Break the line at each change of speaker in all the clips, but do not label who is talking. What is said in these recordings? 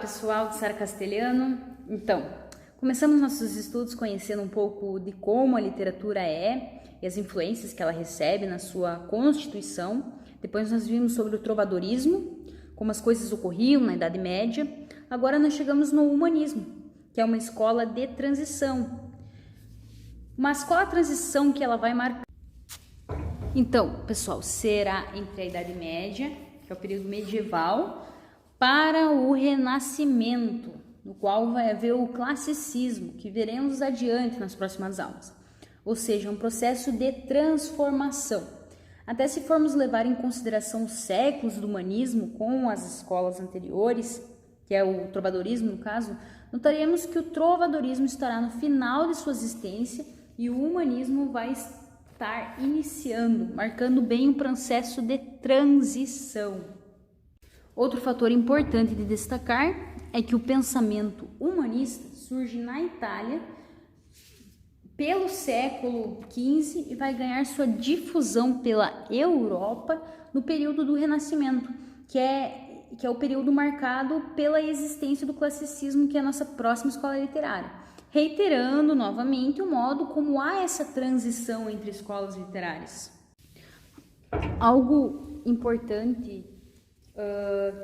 pessoal de Sara Castelhano. Então, começamos nossos estudos conhecendo um pouco de como a literatura é e as influências que ela recebe na sua constituição. Depois nós vimos sobre o trovadorismo, como as coisas ocorriam na Idade Média. Agora nós chegamos no humanismo, que é uma escola de transição. Uma escola de transição que ela vai marcar. Então, pessoal, será entre a Idade Média, que é o período medieval, para o Renascimento, no qual vai haver o classicismo, que veremos adiante nas próximas aulas. Ou seja, um processo de transformação. Até se formos levar em consideração os séculos do humanismo com as escolas anteriores, que é o trovadorismo no caso, notaremos que o trovadorismo estará no final de sua existência e o humanismo vai estar iniciando, marcando bem o processo de transição. Outro fator importante de destacar é que o pensamento humanista surge na Itália pelo século XV e vai ganhar sua difusão pela Europa no período do Renascimento, que é o período marcado pela existência do classicismo, que é a nossa próxima escola literária, reiterando novamente o modo como há essa transição entre escolas literárias. Algo importante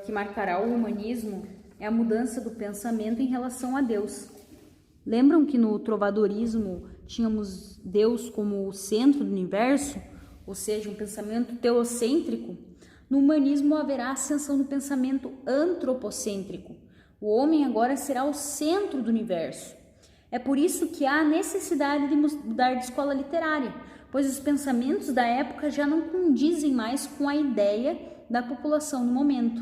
que marcará o humanismo é a mudança do pensamento em relação a Deus. Lembram que no trovadorismo tínhamos Deus como o centro do universo, ou seja, um pensamento teocêntrico? No humanismo haverá a ascensão do pensamento antropocêntrico. O homem agora será o centro do universo. É por isso que há necessidade de mudar de escola literária, pois os pensamentos da época já não condizem mais com a ideia da população no momento.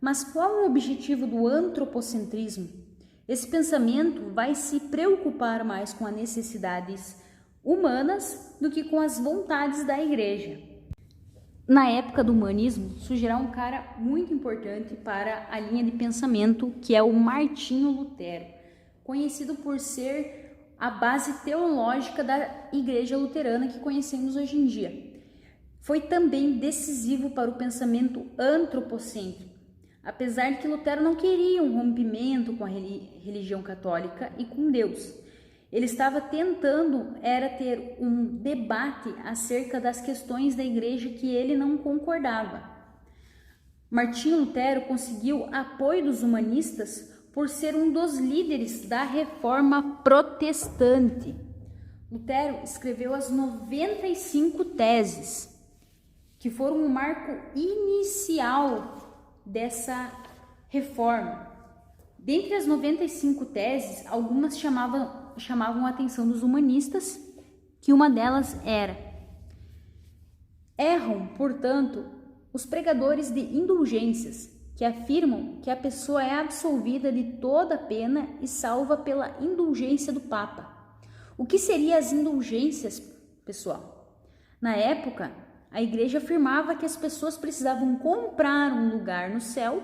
Mas qual é o objetivo do antropocentrismo? Esse pensamento vai se preocupar mais com as necessidades humanas do que com as vontades da igreja. Na época do humanismo, surgirá um cara muito importante para a linha de pensamento, que é o Martinho Lutero, conhecido por ser a base teológica da igreja luterana que conhecemos hoje em dia. Foi também decisivo para o pensamento antropocêntrico, apesar de que Lutero não queria um rompimento com a religião católica e com Deus. Ele estava tentando ter um debate acerca das questões da igreja que ele não concordava. Martinho Lutero conseguiu apoio dos humanistas por ser um dos líderes da Reforma Protestante. Lutero escreveu as 95 teses, que foram um marco inicial dessa reforma. Dentre as 95 teses, algumas chamavam a atenção dos humanistas, que uma delas era: erram, portanto, os pregadores de indulgências, que afirmam que a pessoa é absolvida de toda a pena e salva pela indulgência do Papa. O que seriam as indulgências, pessoal? Na época, a igreja afirmava que as pessoas precisavam comprar um lugar no céu,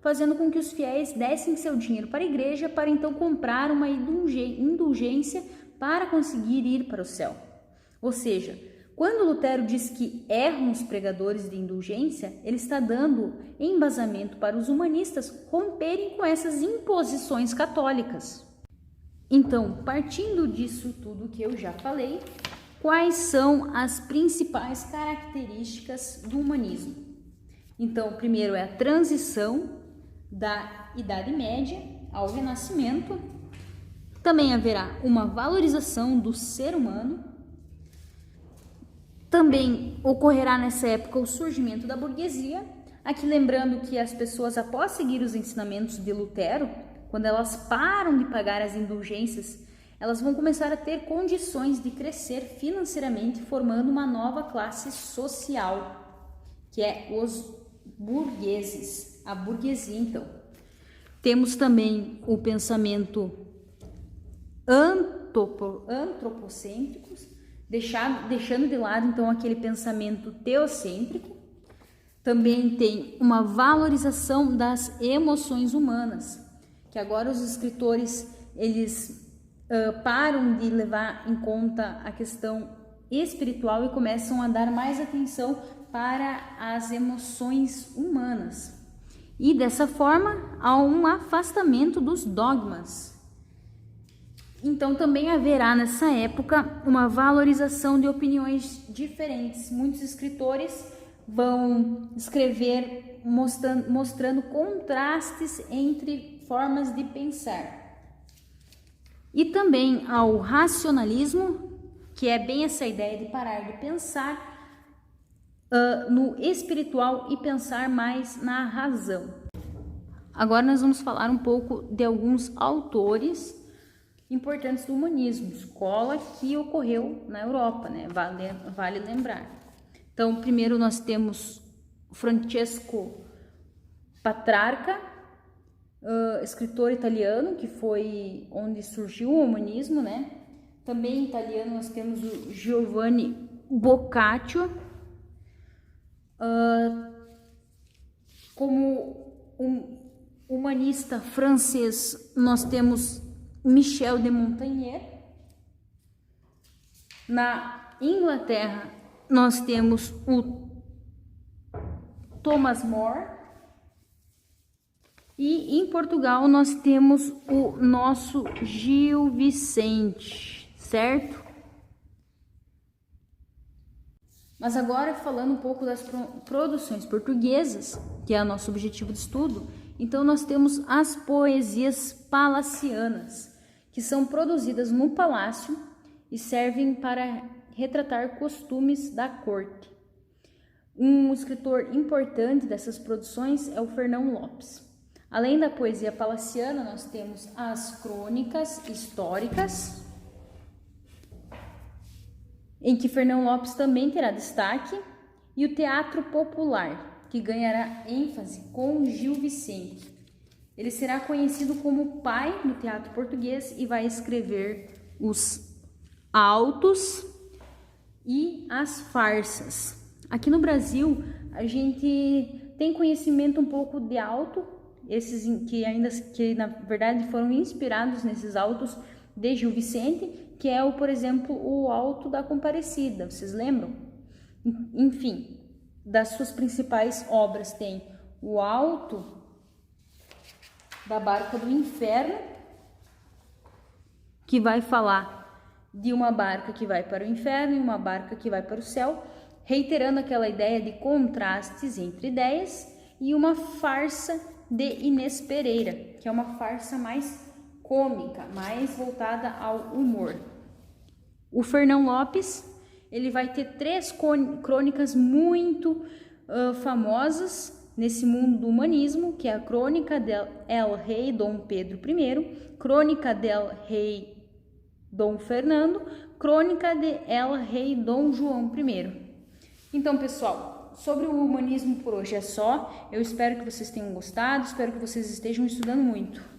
fazendo com que os fiéis dessem seu dinheiro para a igreja para então comprar uma indulgência para conseguir ir para o céu. Ou seja, quando Lutero diz que erram os pregadores de indulgência, ele está dando embasamento para os humanistas romperem com essas imposições católicas. Então, partindo disso tudo que eu já falei, quais são as principais características do humanismo? Então, primeiro é a transição da Idade Média ao Renascimento. Também haverá uma valorização do ser humano. Também ocorrerá nessa época o surgimento da burguesia. Aqui lembrando que as pessoas, após seguir os ensinamentos de Lutero, quando elas param de pagar as indulgências, elas vão começar a ter condições de crescer financeiramente, formando uma nova classe social, que é os burgueses, a burguesia. Então, temos também o pensamento antropocêntrico, deixando de lado então aquele pensamento teocêntrico. Também tem uma valorização das emoções humanas, que agora os escritores eles param de levar em conta a questão espiritual e começam a dar mais atenção para as emoções humanas. E dessa forma há um afastamento dos dogmas. Então também haverá nessa época uma valorização de opiniões diferentes. Muitos escritores vão escrever mostrando contrastes entre formas de pensar. E também ao racionalismo, que é bem essa ideia de parar de pensar no espiritual e pensar mais na razão. Agora nós vamos falar um pouco de alguns autores importantes do humanismo, escola que ocorreu na Europa, né? Vale lembrar. Então, primeiro nós temos Francesco Petrarca, escritor italiano, que foi onde surgiu o humanismo, né? Também italiano nós temos o Giovanni Boccaccio, como um humanista francês nós temos Michel de Montaigne. Na Inglaterra nós temos o Thomas More. E em Portugal nós temos o nosso Gil Vicente, certo? Mas agora falando um pouco das produções portuguesas, que é o nosso objetivo de estudo, então nós temos as poesias palacianas, que são produzidas no palácio e servem para retratar costumes da corte. Um escritor importante dessas produções é o Fernão Lopes. Além da poesia palaciana, nós temos as crônicas históricas, em que Fernão Lopes também terá destaque, e o teatro popular, que ganhará ênfase com Gil Vicente. Ele será conhecido como o pai do teatro português e vai escrever os autos e as farsas. Aqui no Brasil, a gente tem conhecimento um pouco de auto, esses que na verdade foram inspirados nesses autos de Gil Vicente, que é por exemplo, o Auto da Comparecida, vocês lembram? Enfim, das suas principais obras tem o Auto da Barca do Inferno, que vai falar de uma barca que vai para o inferno e uma barca que vai para o céu, reiterando aquela ideia de contrastes entre ideias, e uma farsa de Inês Pereira, que é uma farsa mais cômica, mais voltada ao humor. O Fernão Lopes, ele vai ter 3 crônicas muito famosas nesse mundo do humanismo, que é a Crônica del Rei Dom Pedro I, Crônica del Rei Dom Fernando, Crônica del Rei Dom João I. Então, pessoal, sobre o humanismo por hoje é só. Eu espero que vocês tenham gostado, espero que vocês estejam estudando muito.